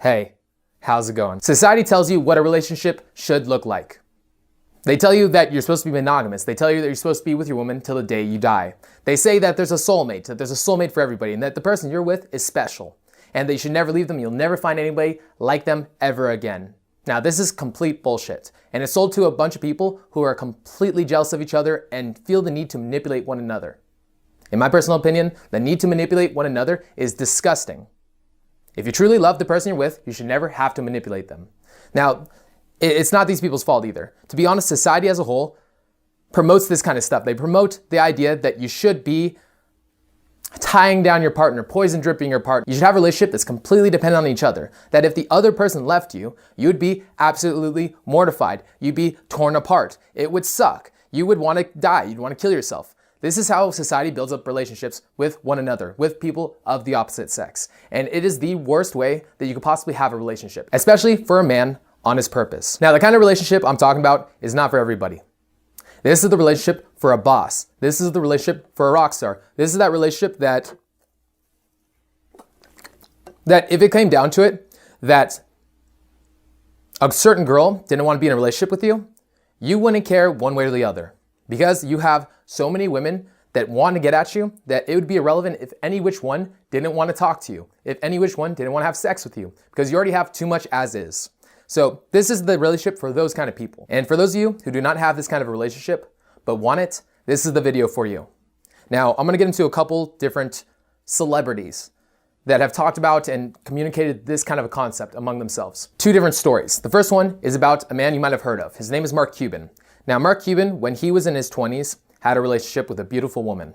Hey, how's it going? Society tells you what a relationship should look like. They tell you that you're supposed to be monogamous. They tell you that you're supposed to be with your woman till the day you die. They say that there's a soulmate for everybody, and that the person you're with is special, and that you should never leave them. You'll never find anybody like them ever again. Now, this is complete bullshit, and it's sold to a bunch of people who are completely jealous of each other and feel the need to manipulate one another. In my personal opinion, the need to manipulate one another is disgusting. If you truly love the person you're with, you should never have to manipulate them. Now, it's not these people's fault either. To be honest, society as a whole promotes this kind of stuff. They promote the idea that you should be tying down your partner, poison dripping your partner. You should have a relationship that's completely dependent on each other. That if the other person left you, you'd be absolutely mortified. You'd be torn apart. It would suck. You would want to die. You'd want to kill yourself. This is how society builds up relationships with one another, with people of the opposite sex. And it is the worst way that you could possibly have a relationship, especially for a man on his purpose. Now, the kind of relationship I'm talking about is not for everybody. This is the relationship for a boss. This is the relationship for a rock star. This is that relationship that if it came down to it, that a certain girl didn't want to be in a relationship with you, you wouldn't care one way or the other. Because you have so many women that want to get at you that it would be irrelevant if any which one didn't want to talk to you, if any which one didn't want to have sex with you, because you already have too much as is. So this is the relationship for those kind of people. And for those of you who do not have this kind of a relationship but want it, this is the video for you. Now, I'm going to get into a couple different celebrities that have talked about and communicated this kind of a concept among themselves. Two different stories. The first one is about a man you might have heard of. His name is Mark Cuban. Now, Mark Cuban, when he was in his 20s, had a relationship with a beautiful woman.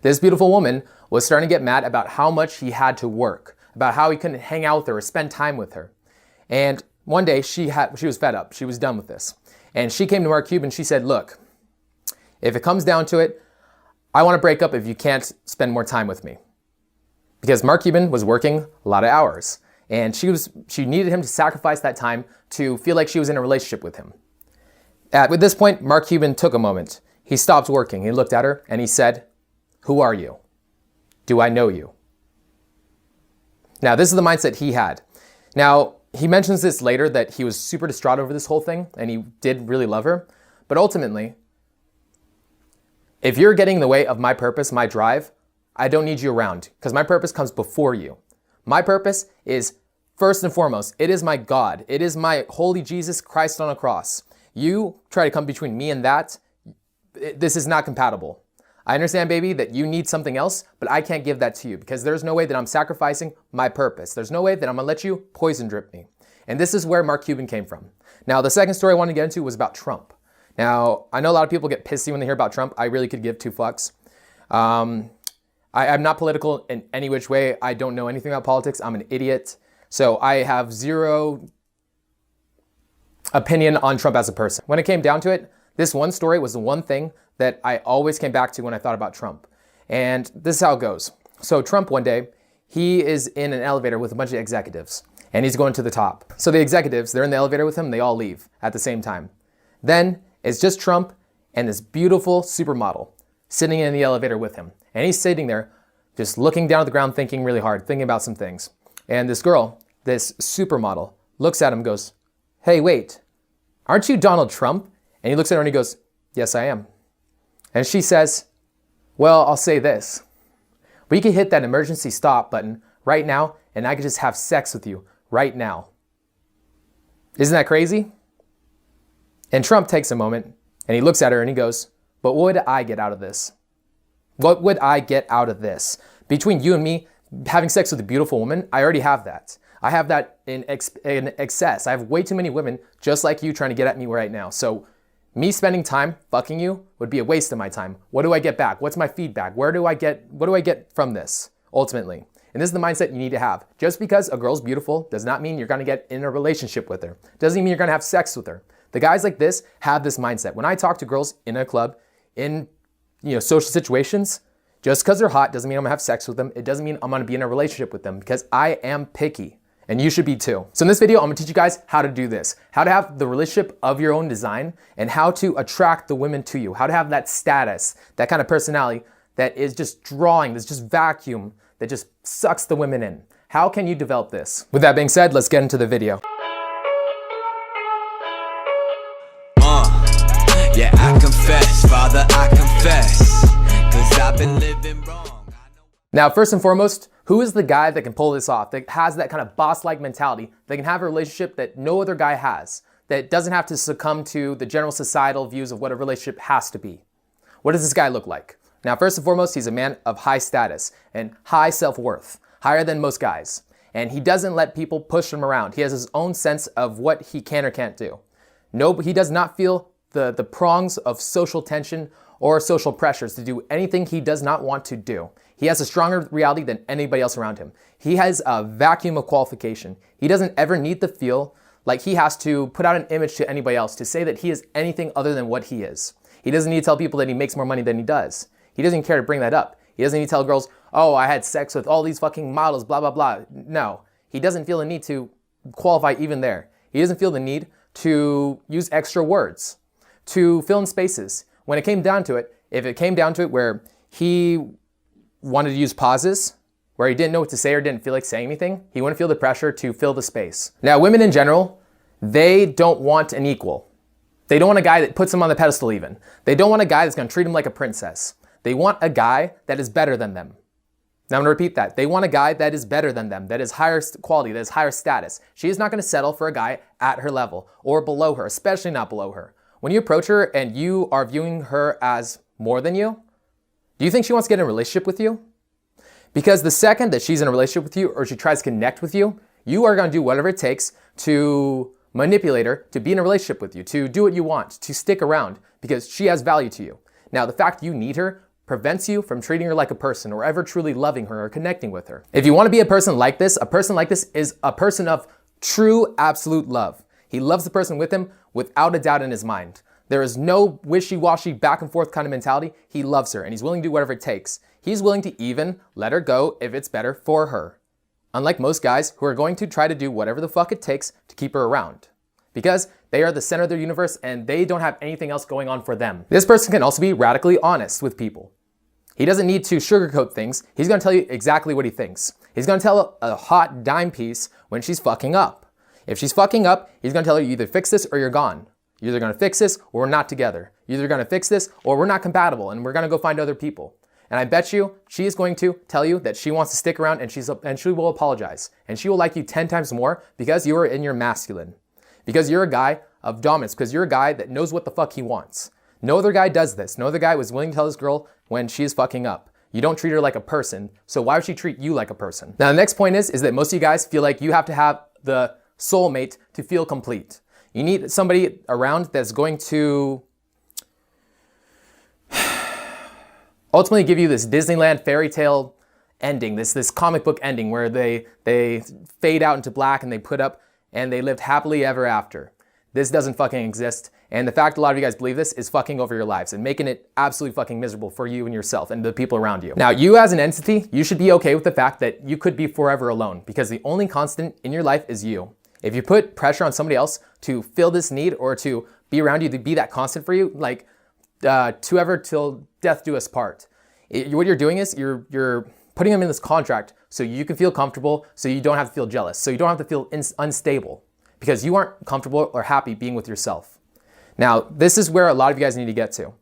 This beautiful woman was starting to get mad about how much he had to work, about how he couldn't hang out with her or spend time with her. And one day she was fed up. She was done with this. And she came to Mark Cuban. She said, look, if it comes down to it, I want to break up if you can't spend more time with me. Because Mark Cuban was working a lot of hours. And she needed him to sacrifice that time to feel like she was in a relationship with him. At this point, Mark Cuban took a moment. He stopped working. He looked at her and he said, who are you? Do I know you? Now, this is the mindset he had. Now, he mentions this later that he was super distraught over this whole thing and he did really love her. But ultimately, if you're getting in the way of my purpose, my drive, I don't need you around because my purpose comes before you. My purpose is first and foremost, it is my God. It is my holy Jesus Christ on a cross. You try to come between me and that, this is not compatible. I understand, baby, that you need something else, but I can't give that to you because there's no way that I'm sacrificing my purpose. There's no way that I'm gonna let you poison drip me. And this is where Mark Cuban came from. Now, the second story I wanted to get into was about Trump. Now, I know a lot of people get pissy when they hear about Trump. I really could give two fucks. I'm not political in any which way. I don't know anything about politics. I'm an idiot. So I have zero opinion on Trump as a person. When it came down to it, this one story was the one thing that I always came back to when I thought about Trump. And this is how it goes. So Trump one day, he is in an elevator with a bunch of executives and he's going to the top. So the executives, they're in the elevator with him, they all leave at the same time. Then it's just Trump and this beautiful supermodel sitting in the elevator with him. And he's sitting there just looking down at the ground, thinking really hard, thinking about some things. And this girl, this supermodel, looks at him and goes, hey, wait, aren't you Donald Trump? And he looks at her and he goes, yes, I am. And she says, well, I'll say this. We could hit that emergency stop button right now and I could just have sex with you right now. Isn't that crazy? And Trump takes a moment and he looks at her and he goes, but what would I get out of this? What would I get out of this? Between you and me having sex with a beautiful woman, I already have that. I have that in excess. I have way too many women just like you trying to get at me right now. So me spending time fucking you would be a waste of my time. What do I get back? What's my feedback? What do I get from this ultimately? And this is the mindset you need to have. Just because a girl's beautiful does not mean you're gonna get in a relationship with her. Doesn't mean you're gonna have sex with her. The guys like this have this mindset. When I talk to girls in a club, in social situations, just because they're hot doesn't mean I'm gonna have sex with them. It doesn't mean I'm gonna be in a relationship with them because I am picky. And you should be too. So in this video, I'm gonna teach you guys how to do this, how to have the relationship of your own design and how to attract the women to you, how to have that status, that kind of personality that is just drawing, that's just vacuum, that just sucks the women in. How can you develop this? With that being said, let's get into the video. Yeah, I confess, Father, I confess, 'cause I've been living wrong. Now, first and foremost, who is the guy that can pull this off, that has that kind of boss-like mentality, that can have a relationship that no other guy has, that doesn't have to succumb to the general societal views of what a relationship has to be? What does this guy look like? Now, first and foremost, he's a man of high status and high self-worth, higher than most guys. And he doesn't let people push him around. He has his own sense of what he can or can't do. No, he does not feel the prongs of social tension or social pressures to do anything he does not want to do. He has a stronger reality than anybody else around him. He has a vacuum of qualification. He doesn't ever need to feel like he has to put out an image to anybody else to say that he is anything other than what he is. He doesn't need to tell people that he makes more money than he does. He doesn't even care to bring that up. He doesn't need to tell girls, oh, I had sex with all these fucking models, blah, blah, blah. No, he doesn't feel the need to qualify even there. He doesn't feel the need to use extra words, to fill in spaces. When it came down to it, if it came down to it where he wanted to use pauses, where he didn't know what to say or didn't feel like saying anything, he wouldn't feel the pressure to fill the space. Now, women in general, they don't want an equal. They don't want a guy that puts them on the pedestal even. They don't want a guy that's gonna treat them like a princess. They want a guy that is better than them. Now I'm gonna repeat that. They want a guy that is better than them, that is higher quality, that is higher status. She is not gonna settle for a guy at her level or below her, especially not below her. When you approach her and you are viewing her as more than you, do you think she wants to get in a relationship with you? Because the second that she's in a relationship with you or she tries to connect with you, you are gonna do whatever it takes to manipulate her to be in a relationship with you, to do what you want, to stick around because she has value to you. Now, the fact you need her prevents you from treating her like a person or ever truly loving her or connecting with her. If you want to be a person like this is a person of true, absolute love. He loves the person with him without a doubt in his mind. There is no wishy-washy back and forth kind of mentality. He loves her and he's willing to do whatever it takes. He's willing to even let her go if it's better for her. Unlike most guys who are going to try to do whatever the fuck it takes to keep her around. Because they are the center of their universe and they don't have anything else going on for them. This person can also be radically honest with people. He doesn't need to sugarcoat things. He's gonna tell you exactly what he thinks. He's gonna tell a hot dime piece when she's fucking up. If she's fucking up, he's gonna tell her you either fix this or you're gone. You're either gonna fix this or we're not together. You're either gonna fix this or we're not compatible and we're gonna go find other people. And I bet you she is going to tell you that she wants to stick around and she will apologize. And she will like you 10 times more because you are in your masculine. Because you're a guy of dominance, because you're a guy that knows what the fuck he wants. No other guy does this. No other guy was willing to tell this girl when she is fucking up. You don't treat her like a person, so why would she treat you like a person? Now the next point is that most of you guys feel like you have to have the soulmate to feel complete. You need somebody around that's going to ultimately give you this Disneyland fairy tale ending, this comic book ending where they fade out into black and they put up and they lived happily ever after. This doesn't fucking exist. And the fact a lot of you guys believe this is fucking over your lives and making it absolutely fucking miserable for you and yourself and the people around you. Now, you as an entity, you should be okay with the fact that you could be forever alone because the only constant in your life is you. If you put pressure on somebody else to fill this need or to be around you, to be that constant for you, like to ever till death do us part. What you're doing is you're putting them in this contract so you can feel comfortable, so you don't have to feel jealous, so you don't have to feel unstable because you aren't comfortable or happy being with yourself. Now, this is where a lot of you guys need to get to.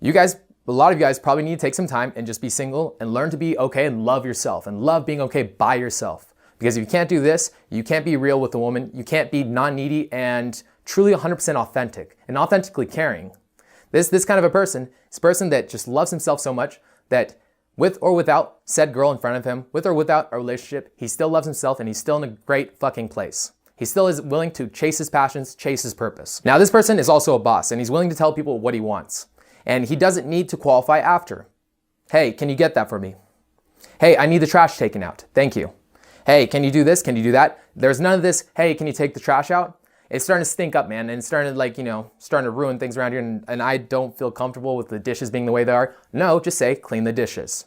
A lot of you guys probably need to take some time and just be single and learn to be okay and love yourself and love being okay by yourself. Because if you can't do this, you can't be real with a woman, you can't be non-needy and truly 100% authentic and authentically caring. This kind of a person, this person that just loves himself so much that with or without said girl in front of him, with or without a relationship, he still loves himself and he's still in a great fucking place. He still is willing to chase his passions, chase his purpose. Now this person is also a boss and he's willing to tell people what he wants. And he doesn't need to qualify after. Hey, can you get that for me? Hey, I need the trash taken out. Thank you. Hey, can you do this? Can you do that? There's none of this, hey, can you take the trash out? It's starting to stink up, man, and it's starting to starting to ruin things around here, and I don't feel comfortable with the dishes being the way they are. No, just say, clean the dishes.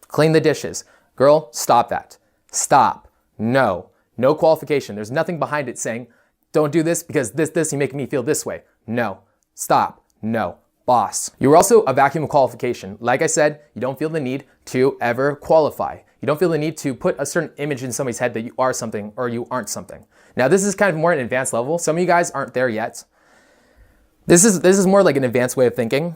Clean the dishes. Girl, stop that. Stop. No. No qualification. There's nothing behind it saying, don't do this because this, you make me feel this way. No. Stop. No. Boss. You're also a vacuum of qualification. Like I said, you don't feel the need to ever qualify. You don't feel the need to put a certain image in somebody's head that you are something or you aren't something. Now, this is kind of more an advanced level. Some of you guys aren't there yet. This is more like an advanced way of thinking.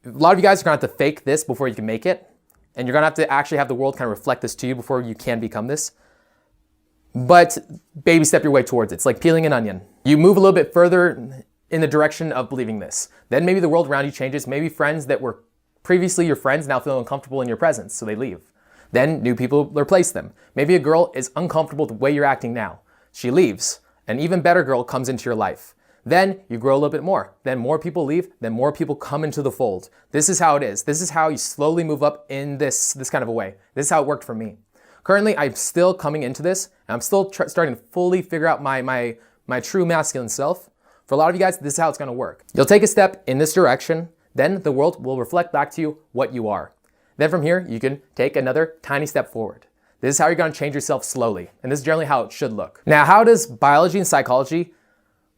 A lot of you guys are gonna have to fake this before you can make it. And you're gonna have to actually have the world kind of reflect this to you before you can become this. But baby step your way towards it. It's like peeling an onion. You move a little bit further in the direction of believing this. Then maybe the world around you changes. Maybe friends that were previously your friends now feel uncomfortable in your presence, so they leave. Then new people replace them. Maybe a girl is uncomfortable with the way you're acting now. She leaves. An even better girl comes into your life. Then you grow a little bit more. Then more people leave. Then more people come into the fold. This is how it is. This is how you slowly move up in this kind of a way. This is how it worked for me. Currently, I'm still coming into this, and I'm still starting to fully figure out my true masculine self. For a lot of you guys, this is how it's gonna work. You'll take a step in this direction, then the world will reflect back to you what you are. Then from here, you can take another tiny step forward. This is how you're gonna change yourself slowly, and this is generally how it should look. Now, how does biology and psychology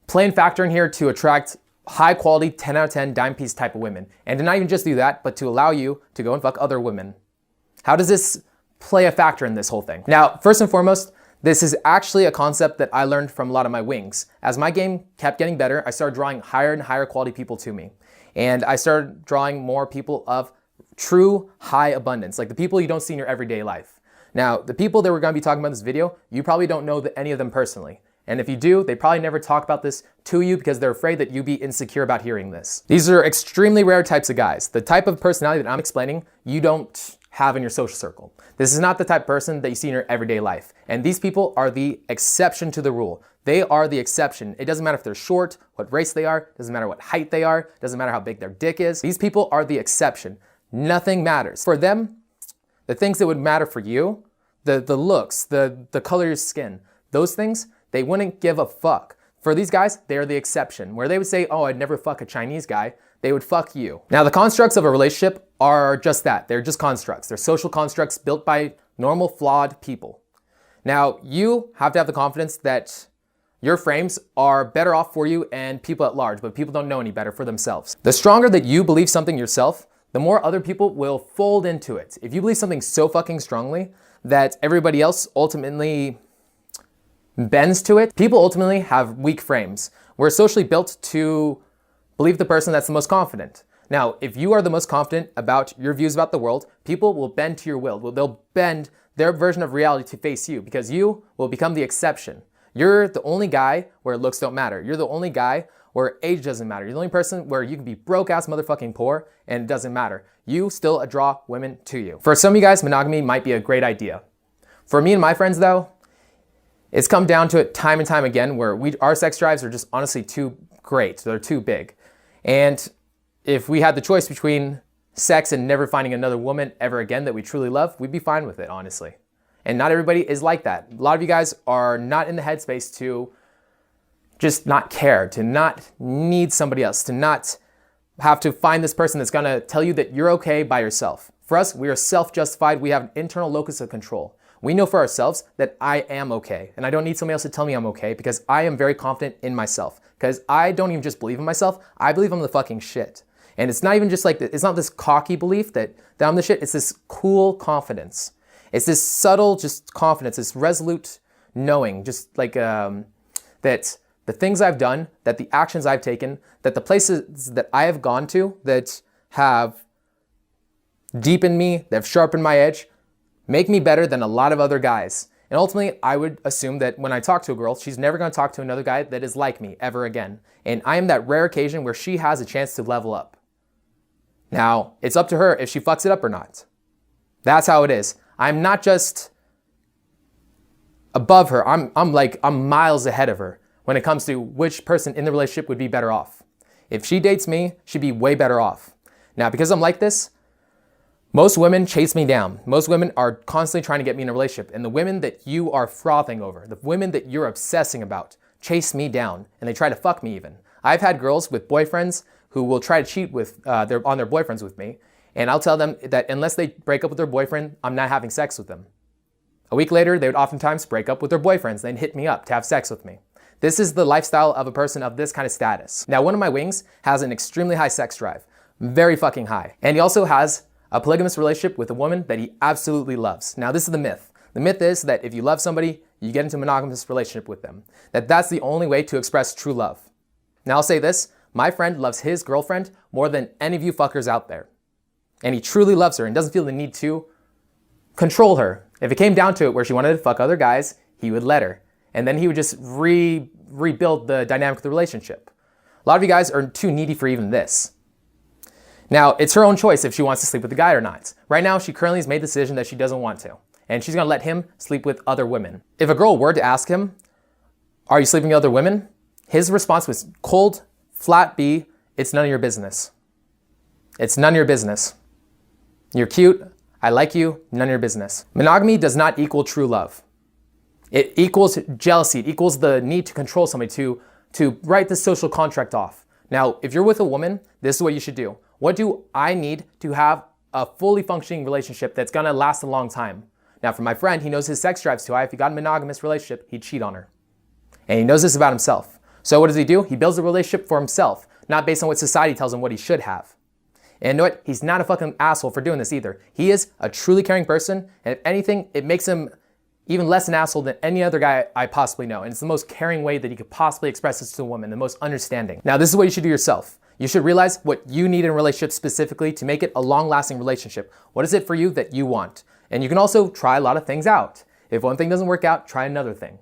play a factor in here to attract high quality 10 out of 10 dime piece type of women? And to not even just do that, but to allow you to go and fuck other women. How does this play a factor in this whole thing? Now, first and foremost, this is actually a concept that I learned from a lot of my wings. As my game kept getting better, I started drawing higher and higher quality people to me. And I started drawing more people of true high abundance, like the people you don't see in your everyday life. Now, the people that we're gonna be talking about in this video, you probably don't know any of them personally. And if you do, they probably never talk about this to you because they're afraid that you'd be insecure about hearing this. These are extremely rare types of guys. The type of personality that I'm explaining, you don't have in your social circle. This is not the type of person that you see in your everyday life. And these people are the exception to the rule. They are the exception. It doesn't matter if they're short, what race they are, doesn't matter what height they are, doesn't matter how big their dick is. These people are the exception. Nothing matters. For them, the things that would matter for you, the looks, the color of your skin, those things, they wouldn't give a fuck. For these guys, they're the exception. Where they would say, oh, I'd never fuck a Chinese guy, they would fuck you. Now, the constructs of a relationship are just that. They're just constructs. They're social constructs built by normal, flawed people. Now, you have to have the confidence that your frames are better off for you and people at large, but people don't know any better for themselves. The stronger that you believe something yourself, the more other people will fold into it. If you believe something so fucking strongly that everybody else ultimately bends to it, people ultimately have weak frames. We're socially built to believe the person that's the most confident. Now, if you are the most confident about your views about the world, people will bend to your will. They'll bend their version of reality to face you because you will become the exception. You're the only guy where looks don't matter. You're the only guy where age doesn't matter. You're the only person where you can be broke ass motherfucking poor and it doesn't matter. You still draw women to you. For some of you guys, monogamy might be a great idea. For me and my friends though, it's come down to it time and time again where our sex drives are just honestly too great. They're too big. And if we had the choice between sex and never finding another woman ever again that we truly love, we'd be fine with it, honestly. And not everybody is like that. A lot of you guys are not in the headspace to just not care, to not need somebody else, to not have to find this person that's gonna tell you that you're okay by yourself. For us, we are self-justified. We have an internal locus of control. We know for ourselves that I am okay. And I don't need somebody else to tell me I'm okay because I am very confident in myself. Because I don't even just believe in myself, I believe I'm the fucking shit. And it's not even just like, it's not this cocky belief that I'm the shit, it's this cool confidence. It's this subtle just confidence, this resolute knowing, just like that the things I've done, that the actions I've taken, that the places that I have gone to that have deepened me, that have sharpened my edge, make me better than a lot of other guys. And ultimately, I would assume that when I talk to a girl, she's never gonna talk to another guy that is like me ever again. And I am that rare occasion where she has a chance to level up. Now, it's up to her if she fucks it up or not. That's how it is. I'm not just above her, I'm miles ahead of her when it comes to which person in the relationship would be better off. If she dates me, she'd be way better off. Now, because I'm like this, most women chase me down. Most women are constantly trying to get me in a relationship. And the women that you are frothing over, the women that you're obsessing about, chase me down and they try to fuck me even. I've had girls with boyfriends who will try to cheat with on their boyfriends with me. And I'll tell them that unless they break up with their boyfriend, I'm not having sex with them. A week later, they would oftentimes break up with their boyfriends and hit me up to have sex with me. This is the lifestyle of a person of this kind of status. Now, one of my wings has an extremely high sex drive, very fucking high. And he also has a polygamous relationship with a woman that he absolutely loves. Now, this is the myth. The myth is that if you love somebody, you get into a monogamous relationship with them. That's the only way to express true love. Now, I'll say this. My friend loves his girlfriend more than any of you fuckers out there. And he truly loves her and doesn't feel the need to control her. If it came down to it where she wanted to fuck other guys, he would let her. And then he would just rebuild the dynamic of the relationship. A lot of you guys are too needy for even this. Now, it's her own choice if she wants to sleep with the guy or not. Right now, she currently has made the decision that she doesn't want to. And she's gonna let him sleep with other women. If a girl were to ask him, are you sleeping with other women? His response was cold, flat B, it's none of your business. It's none of your business. You're cute, I like you, none of your business. Monogamy does not equal true love. It equals jealousy, it equals the need to control somebody, to write the social contract off. Now, if you're with a woman, this is what you should do. What do I need to have a fully functioning relationship that's gonna last a long time? Now, for my friend, he knows his sex drive's too high. If he got in a monogamous relationship, he'd cheat on her. And he knows this about himself. So what does he do? He builds a relationship for himself, not based on what society tells him what he should have. And you know what? He's not a fucking asshole for doing this either. He is a truly caring person, and if anything, it makes him even less an asshole than any other guy I possibly know. And it's the most caring way that he could possibly express this to a woman, the most understanding. Now, this is what you should do yourself. You should realize what you need in a relationship specifically to make it a long-lasting relationship. What is it for you that you want? And you can also try a lot of things out. If one thing doesn't work out, try another thing.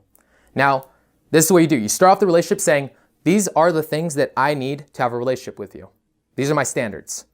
Now, this is what you do. You start off the relationship saying, these are the things that I need to have a relationship with you. These are my standards.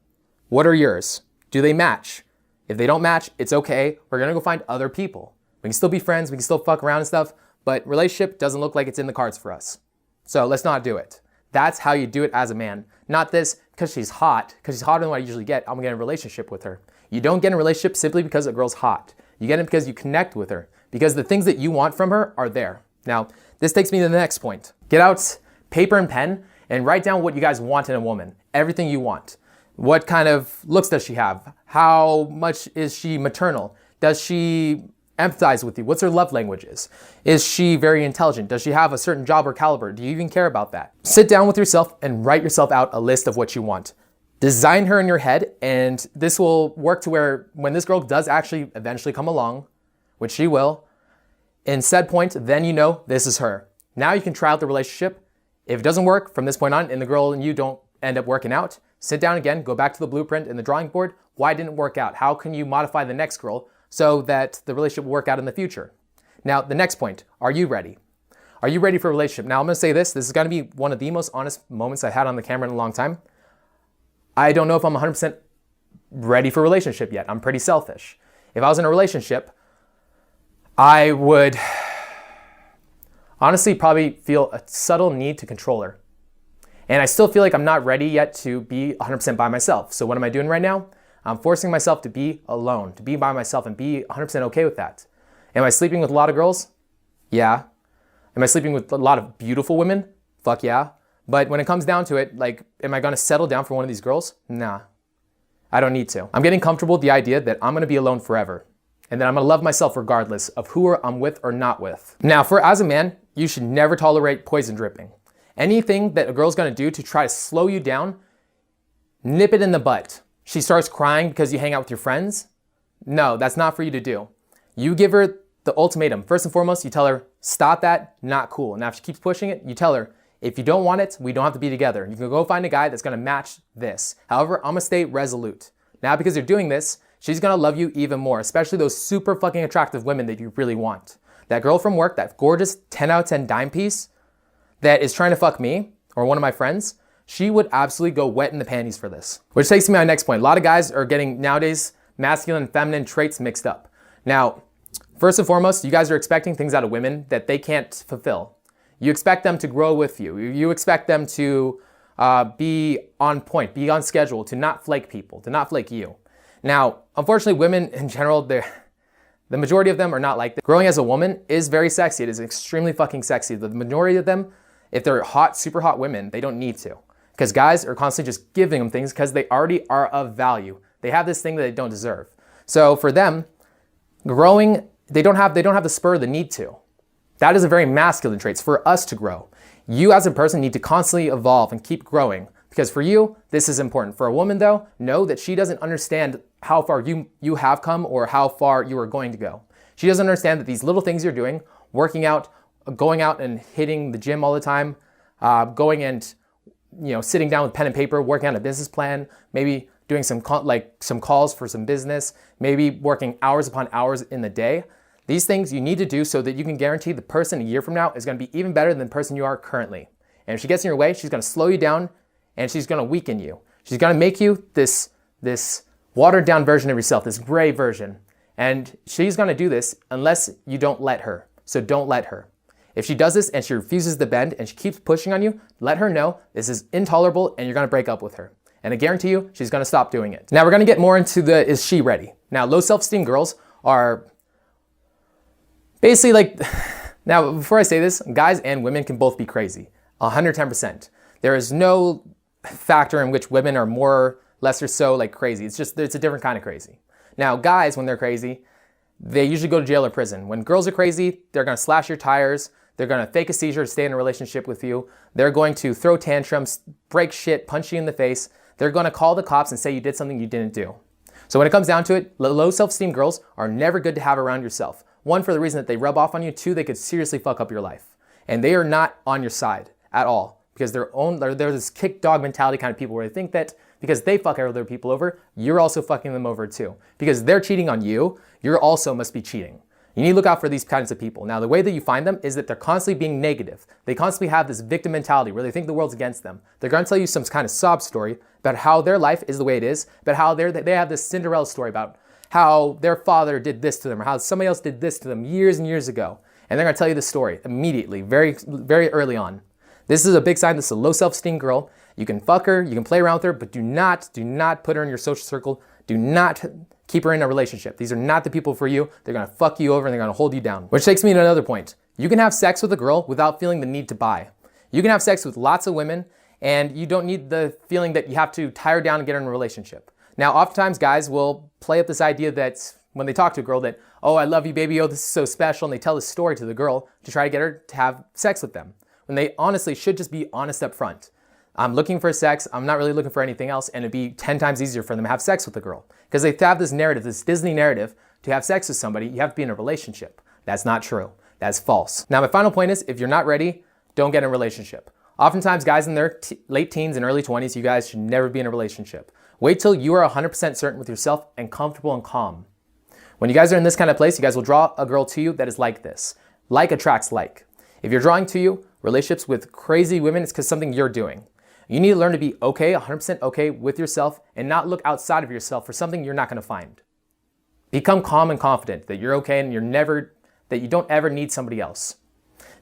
What are yours? Do they match? If they don't match, it's okay. We're gonna go find other people. We can still be friends, we can still fuck around and stuff, but relationship doesn't look like it's in the cards for us. So let's not do it. That's how you do it as a man. Not this, because she's hot, because she's hotter than what I usually get, I'm gonna get in a relationship with her. You don't get in a relationship simply because a girl's hot. You get it because you connect with her, because the things that you want from her are there. Now, this takes me to the next point. Get out paper and pen and write down what you guys want in a woman. Everything you want. What kind of looks does she have? How much is she maternal? Does she empathize with you? What's her love languages? Is she very intelligent? Does she have a certain job or caliber? Do you even care about that? Sit down with yourself and write yourself out a list of what you want. Design her in your head, and this will work to where when this girl does actually eventually come along, which she will, in said point, then you know this is her. Now you can try out the relationship. If it doesn't work from this point on and the girl and you don't end up working out, sit down again, go back to the blueprint and the drawing board. Why didn't it work out? How can you modify the next girl so that the relationship will work out in the future? Now, the next point, are you ready? Are you ready for a relationship? Now, I'm gonna say this is gonna be one of the most honest moments I've had on the camera in a long time. I don't know if I'm 100% ready for a relationship yet. I'm pretty selfish. If I was in a relationship, I would honestly probably feel a subtle need to control her. And I still feel like I'm not ready yet to be 100% by myself. So what am I doing right now? I'm forcing myself to be alone, to be by myself and be 100% okay with that. Am I sleeping with a lot of girls? Yeah. Am I sleeping with a lot of beautiful women? Fuck yeah. But when it comes down to it, like, am I gonna settle down for one of these girls? Nah, I don't need to. I'm getting comfortable with the idea that I'm gonna be alone forever and that I'm gonna love myself regardless of who I'm with or not with. Now, as a man, you should never tolerate poison dripping. Anything that a girl's gonna do to try to slow you down, nip it in the butt. She starts crying because you hang out with your friends? No, that's not for you to do. You give her the ultimatum. First and foremost, you tell her, stop that, not cool. Now, if she keeps pushing it, you tell her, if you don't want it, we don't have to be together. You can go find a guy that's gonna match this. However, I'm gonna stay resolute. Now, because you're doing this, she's gonna love you even more, especially those super fucking attractive women that you really want. That girl from work, that gorgeous 10 out of 10 dime piece that is trying to fuck me or one of my friends, she would absolutely go wet in the panties for this. Which takes me to my next point. A lot of guys are getting nowadays masculine and feminine traits mixed up. Now, first and foremost, you guys are expecting things out of women that they can't fulfill. You expect them to grow with you. You expect them to be on point, be on schedule, to not flake people, to not flake you. Now, unfortunately, women in general, the majority of them are not like that. Growing as a woman is very sexy. It is extremely fucking sexy. The majority of them, if they're hot, super hot women, they don't need to. Because guys are constantly just giving them things because they already are of value. They have this thing that they don't deserve. So for them, growing, they don't have the spur, the need to. That is a very masculine trait. It's for us to grow. You as a person need to constantly evolve and keep growing Because for you, this is important. For a woman though, know that she doesn't understand how far you have come or how far you are going to go. She doesn't understand that these little things you're doing, working out, going out and hitting the gym all the time, going and sitting down with pen and paper, working on a business plan, maybe doing some calls for some business, maybe working hours upon hours in the day. These things you need to do so that you can guarantee the person a year from now is going to be even better than the person you are currently. And if she gets in your way, she's going to slow you down and she's going to weaken you. She's going to make you this watered down version of yourself, this gray version. And she's going to do this unless you don't let her. So don't let her. If she does this and she refuses to bend and she keeps pushing on you, let her know this is intolerable and you're going to break up with her. And I guarantee you, she's going to stop doing it. Now we're going to get more into is she ready? Now low self-esteem girls are basically now before I say this, guys and women can both be crazy, 110%. There is no factor in which women are more, less or so crazy. It's a different kind of crazy. Now guys, when they're crazy, they usually go to jail or prison. When girls are crazy, they're going to slash your tires. They're going to fake a seizure to stay in a relationship with you. They're going to throw tantrums, break shit, punch you in the face. They're going to call the cops and say you did something you didn't do. So when it comes down to it, low self-esteem girls are never good to have around yourself. One, for the reason that they rub off on you. Two, they could seriously fuck up your life. And they are not on your side at all because they're this kick dog mentality kind of people where they think that because they fuck other people over, you're also fucking them over too. Because they're cheating on you, you also must be cheating. You need to look out for these kinds of people. Now, the way that you find them is that they're constantly being negative. They constantly have this victim mentality where they think the world's against them. They're going to tell you some kind of sob story about how their life is the way it is, about how they have this Cinderella story about how their father did this to them or how somebody else did this to them years and years ago. And they're going to tell you the story immediately, very, very early on. This is a big sign this is a low self-esteem girl. You can fuck her, you can play around with her, but do not put her in your social circle. Do not keep her in a relationship. These are not the people for you. They're going to fuck you over and they're going to hold you down. Which takes me to another point. You can have sex with a girl without feeling the need to buy. You can have sex with lots of women and you don't need the feeling that you have to tie her down and get her in a relationship. Now, oftentimes guys will play up this idea that when they talk to a girl that, oh, I love you, baby, oh, this is so special, and they tell this story to the girl to try to get her to have sex with them. When they honestly should just be honest up front. I'm looking for sex, I'm not really looking for anything else, and it'd be 10 times easier for them to have sex with a girl. Because they have this narrative, this Disney narrative, to have sex with somebody, you have to be in a relationship. That's not true. That's false. Now, my final point is, if you're not ready, don't get in a relationship. Oftentimes, guys in their late teens and early 20s, you guys should never be in a relationship. Wait till you are 100% certain with yourself and comfortable and calm. When you guys are in this kind of place, you guys will draw a girl to you that is like this. Like attracts like. If you're drawing to you relationships with crazy women, it's because something you're doing. You need to learn to be okay, 100% okay with yourself and not look outside of yourself for something you're not going to find. Become calm and confident that you're okay and that you don't ever need somebody else.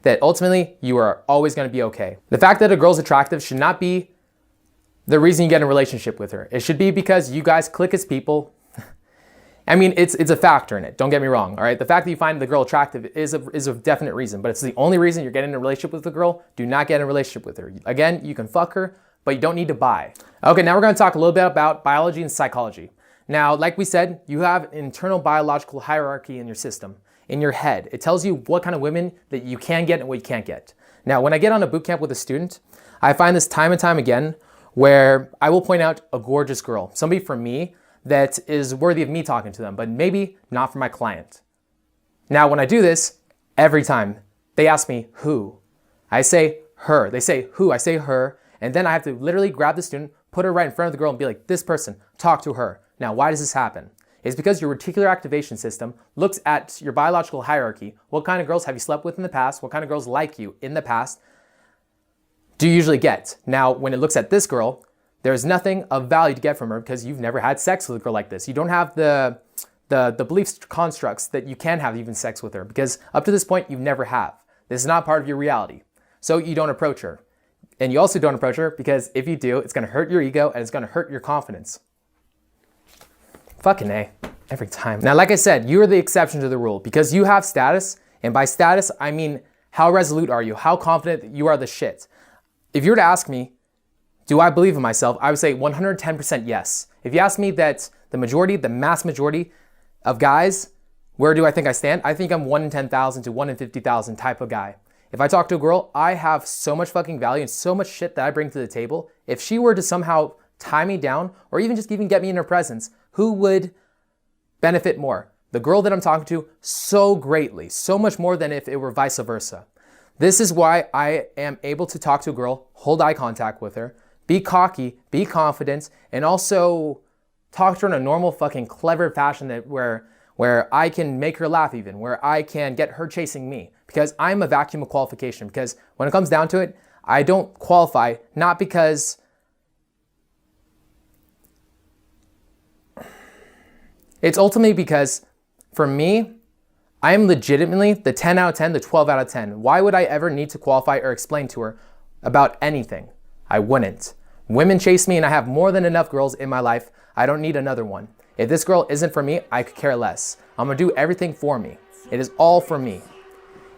That ultimately you are always going to be okay. The fact that a girl's attractive should not be the reason you get in a relationship with her. It should be because you guys click as people. I mean, it's a factor in it. Don't get me wrong, all right? The fact that you find the girl attractive is a definite reason, but it's the only reason you're getting in a relationship with the girl. Do not get in a relationship with her. Again, you can fuck her, but you don't need to buy. Okay, now we're going to talk a little bit about biology and psychology. Now, like we said, you have an internal biological hierarchy in your system, in your head. It tells you what kind of women that you can get and what you can't get. Now, when I get on a boot camp with a student, I find this time and time again where I will point out a gorgeous girl, somebody for me that is worthy of me talking to them, but maybe not for my client. Now, when I do this, every time they ask me who, I say her. They say who, I say her, and then I have to literally grab the student, put her right in front of the girl and be like, this person, talk to her. Now, why does this happen? It's because your reticular activation system looks at your biological hierarchy. What kind of girls have you slept with in the past? What kind of girls like you in the past do you usually get? Now, when it looks at this girl, there's nothing of value to get from her because you've never had sex with a girl like this. You don't have the belief constructs that you can have even sex with her because up to this point, you never have. This is not part of your reality. So you don't approach her. And you also don't approach her because if you do, it's going to hurt your ego and it's going to hurt your confidence. Fucking A, every time. Now, like I said, you are the exception to the rule because you have status. And by status, I mean, how resolute are you? How confident that you are the shit? If you were to ask me, do I believe in myself? I would say 110% yes. If you ask me that the mass majority of guys, where do I think I stand? I think I'm 1 in 10,000 to 1 in 50,000 type of guy. If I talk to a girl, I have so much fucking value and so much shit that I bring to the table. If she were to somehow tie me down or even just get me in her presence, who would benefit more? The girl that I'm talking to so greatly, so much more than if it were vice versa. This is why I am able to talk to a girl, hold eye contact with her, be cocky, be confident, and also talk to her in a normal fucking clever fashion that where I can make her laugh even, where I can get her chasing me, because I'm a vacuum of qualification. Because when it comes down to it, I don't qualify, not because it's ultimately because for me, I am legitimately the 10 out of 10, the 12 out of 10. Why would I ever need to qualify or explain to her about anything? I wouldn't. Women chase me and I have more than enough girls in my life. I don't need another one. If this girl isn't for me, I could care less. I'm gonna do everything for me. It is all for me.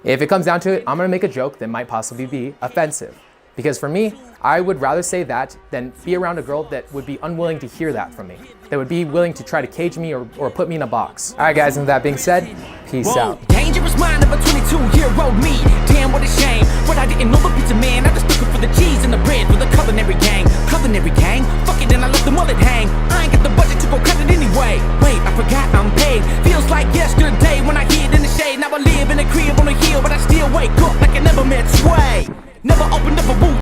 If it comes down to it, I'm gonna make a joke that might possibly be offensive. Because for me, I would rather say that than be around a girl that would be unwilling to hear that from me. That would be willing to try to cage me or put me in a box. All right, guys, and with that being said, peace out. Dangerous mind of a 22-year-old me. Damn, what a shame. But I didn't know the pizza man. I was looking for the cheese and the bread for the culinary gang. Culinary gang? Fuck it, then I let the mullet hang. I ain't got the budget to go cut it anyway. Wait, I forgot I'm paid. Feels like yesterday when I hid in the shade. Now I live in a crib on a hill, but I still wake up like I never met Sway. Never opened up a boot.